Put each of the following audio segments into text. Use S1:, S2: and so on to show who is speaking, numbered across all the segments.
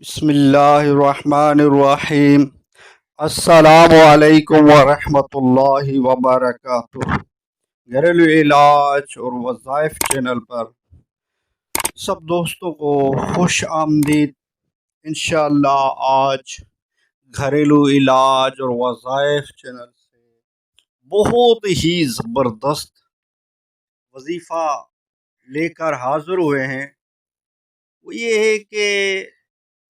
S1: بسم اللہ الرحمن الرحیم۔ السلام علیکم ورحمۃ اللہ وبرکاتہ۔ گھریلو علاج اور وظائف چینل پر سب دوستوں کو خوش آمدید۔ انشاءاللہ آج گھریلو علاج اور وظائف چینل سے بہت ہی زبردست وظیفہ لے کر حاضر ہوئے ہیں۔ وہ یہ ہے کہ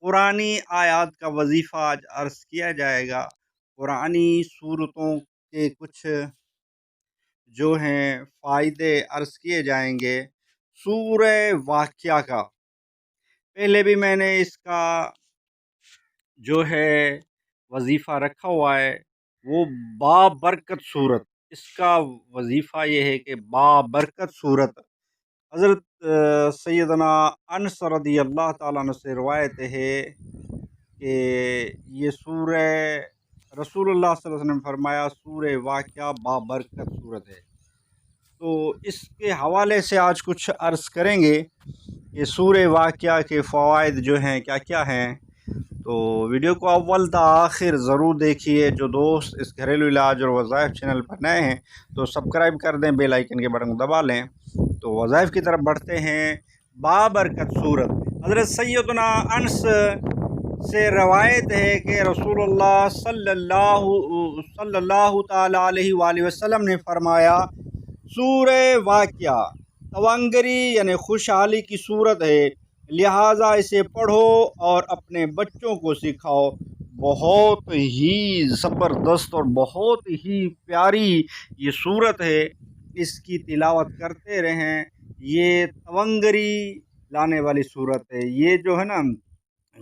S1: قرآنی آیات کا وظیفہ آج عرض کیا جائے گا۔ قرآنی صورتوں کے کچھ جو ہیں فائدے عرض کیے جائیں گے۔ سورہ واقعہ کا پہلے بھی میں نے اس کا جو ہے وظیفہ رکھا ہوا ہے، وہ بابرکت صورت۔ اس کا وظیفہ یہ ہے کہ بابرکت صورت حضرت سیدنا انس رضی اللہ تعالیٰ عنہ سے روایت ہے کہ یہ سورہ رسول اللہ صلی اللہ علیہ وسلم نے فرمایا سورہ واقعہ بابرکت صورت ہے۔ تو اس کے حوالے سے آج کچھ عرض کریں گے کہ سورہ واقعہ کے فوائد جو ہیں کیا کیا ہیں۔ تو ویڈیو کو اول تا آخر ضرور دیکھیے۔ جو دوست اس گھریلو علاج اور وظائف چینل پر نئے ہیں تو سبسکرائب کر دیں، بیل آئیکن کے بٹن کو دبا لیں۔ تو وظائف کی طرف بڑھتے ہیں۔ بابرکت صورت حضرت سیدنا انس سے روایت ہے کہ رسول اللہ صلی اللہ تعالیٰ علیہ وآلہ وسلم نے فرمایا سورہ واقعہ تونگری یعنی خوشحالی کی صورت ہے، لہٰذا اسے پڑھو اور اپنے بچوں کو سکھاؤ۔ بہت ہی زبردست اور بہت ہی پیاری یہ صورت ہے، اس کی تلاوت کرتے رہیں۔ یہ تونگری لانے والی صورت ہے، یہ جو ہے نا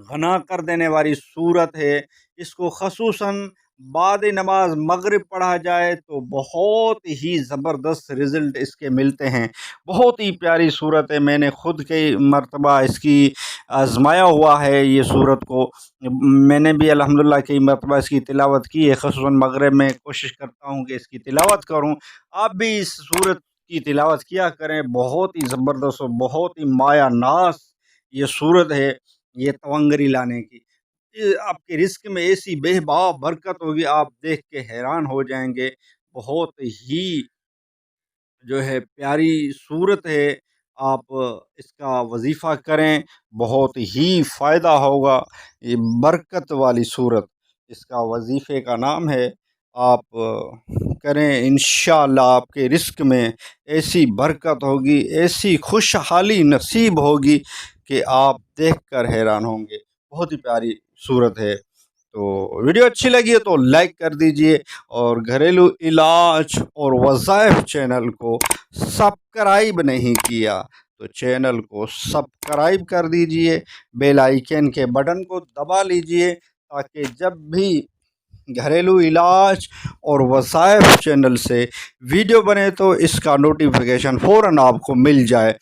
S1: غنا کر دینے والی صورت ہے۔ اس کو خصوصاً بعد نماز مغرب پڑھا جائے تو بہت ہی زبردست رزلٹ اس کے ملتے ہیں۔ بہت ہی پیاری صورت ہے، میں نے خود کئی مرتبہ اس کی آزمایا ہوا ہے۔ یہ صورت کو میں نے بھی الحمدللہ کئی مرتبہ اس کی تلاوت کی ہے، خصوصاً مغرب میں کوشش کرتا ہوں کہ اس کی تلاوت کروں۔ آپ بھی اس صورت کی تلاوت کیا کریں، بہت ہی زبردست اور بہت ہی مایہ ناز یہ صورت ہے یہ تونگری لانے کی۔ آپ کے رزق میں ایسی بے باک برکت ہوگی، آپ دیکھ کے حیران ہو جائیں گے۔ بہت ہی جو ہے پیاری صورت ہے، آپ اس کا وظیفہ کریں، بہت ہی فائدہ ہوگا۔ یہ برکت والی صورت، اس کا وظیفے کا نام ہے، آپ کریں انشاءاللہ آپ کے رزق میں ایسی برکت ہوگی، ایسی خوشحالی نصیب ہوگی کہ آپ دیکھ کر حیران ہوں گے۔ بہت ہی پیاری صورت ہے۔ تو ویڈیو اچھی لگی ہے تو لائک کر دیجئے، اور گھریلو علاج اور وظائف چینل کو سبسکرائب نہیں کیا تو چینل کو سبسکرائب کر دیجئے، بیل آئیکن کے بٹن کو دبا لیجئے تاکہ جب بھی گھریلو علاج اور وظائف چینل سے ویڈیو بنے تو اس کا نوٹیفیکیشن فوراً آپ کو مل جائے۔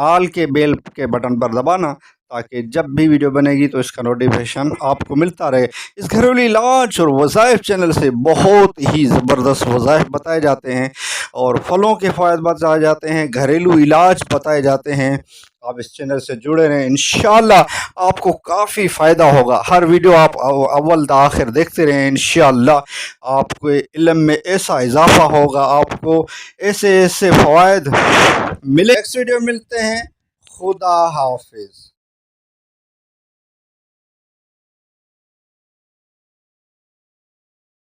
S1: آل کے بیل کے بٹن پر دبانا تاکہ جب بھی ویڈیو بنے گی تو اس کا نوٹیفیکیشن آپ کو ملتا رہے۔ اس گھریلو علاج اور وظائف چینل سے بہت ہی زبردست وظائف بتائے جاتے ہیں، اور پھلوں کے فوائد بتائے جاتے ہیں، گھریلو علاج بتائے جاتے ہیں۔ آپ اس چینل سے جڑے رہیں، انشاءاللہ آپ کو کافی فائدہ ہوگا۔ ہر ویڈیو آپ اول تا آخر دیکھتے رہیں، انشاءاللہ آپ کو علم میں ایسا اضافہ ہوگا، آپ کو ایسے فوائد ملے۔ نیکسٹ ویڈیو ملتے ہیں، خدا حافظ۔